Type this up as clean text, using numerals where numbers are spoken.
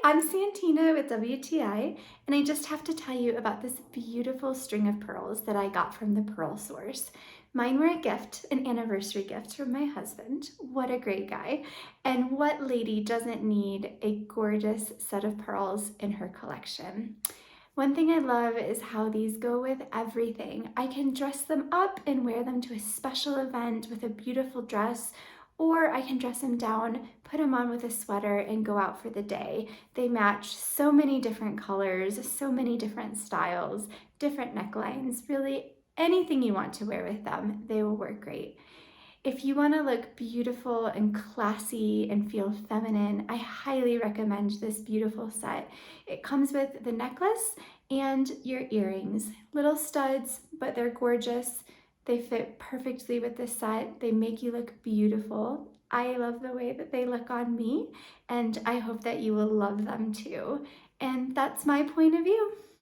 I'm Santina with WTI, and I just have to tell you about this beautiful string of pearls that I got from the Pearl Source. Mine were a gift, an anniversary gift from my husband. What a great guy. And what lady doesn't need a gorgeous set of pearls in her collection? One thing I love is how these go with everything. I can dress them up and wear them to a special event with a beautiful dress, or I can dress them down, put them on with a sweater, and go out for the day. They match so many different colors, so many different styles, different necklines, really anything you want to wear with them, they will work great. If you want to look beautiful and classy and feel feminine, I highly recommend this beautiful set. It comes with the necklace and your earrings. Little studs, but they're gorgeous. They fit perfectly with the set. They make you look beautiful. I love the way that they look on me, and I hope that you will love them too. And that's my point of view.